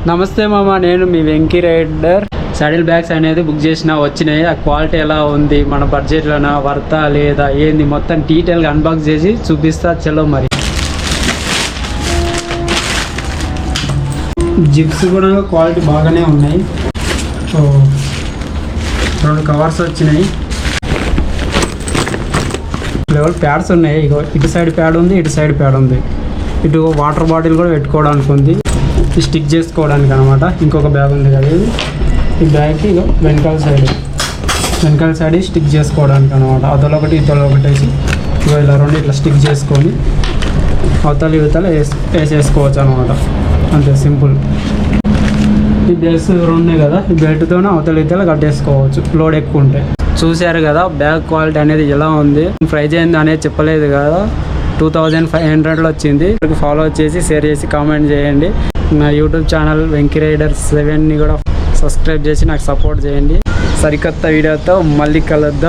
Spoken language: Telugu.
నమస్తే మామ, నేను మీ వెంకీ రైడర్. సాడిల్ బ్యాగ్స్ అనేది బుక్ చేసిన వచ్చినాయి. ఆ క్వాలిటీ ఎలా ఉంది, మన బడ్జెట్లోనా, వర్తా లేదా ఏంది, మొత్తం డీటెయిల్గా అన్బాక్స్ చేసి చూపిస్తా. చలో మరి. జిప్స్ కూడా క్వాలిటీ బాగానే ఉన్నాయి. సో 2 కవర్స్ వచ్చినాయి. లెవెల్ ప్యాడ్స్ ఉన్నాయి. ఇగో ఇటు సైడ్ ప్యాడ్ ఉంది, ఇటు సైడ్ ప్యాడ్ ఉంది. ఇటు వాటర్ బాటిల్ కూడా పెట్టుకోవడానికి ఉంది, స్టిక్ చేసుకోవడానికి అనమాట. ఇంకొక బ్యాగ్ ఉంది కదా, ఈ బ్యాగ్కి ఇగో వెనకాల సైడ్ స్టిక్ చేసుకోవడానికి అనమాట. అదొకటి ఇదొకటి వేసి ఇగో ఇలా 2 ఇట్లా స్టిక్ చేసుకొని అవతల ఇవతల వేసేసుకోవచ్చు అనమాట. అంతే సింపుల్. ఈ బెల్ట్స్ 2 ఉన్నాయి కదా, ఈ బెల్ట్తోనే అవతల ఇవతల కట్టేసుకోవచ్చు లోడ్ ఎక్కువ ఉంటే. చూశారు కదా బ్యాగ్ క్వాలిటీ అనేది ఎలా ఉంది. ప్రైజ్ ఏంది అనేది చెప్పలేదు కదా, 2500లో వచ్చింది. ఫాలో చేసి షేర్ చేసి కామెంట్ చేయండి. నా యూట్యూబ్ ఛానల్ వెంకీ రైడర్ 7ని కూడా సబ్స్క్రైబ్ చేసి నాకు సపోర్ట్ చేయండి. సరికొత్త వీడియోతో మళ్ళీ కలుద్దాం.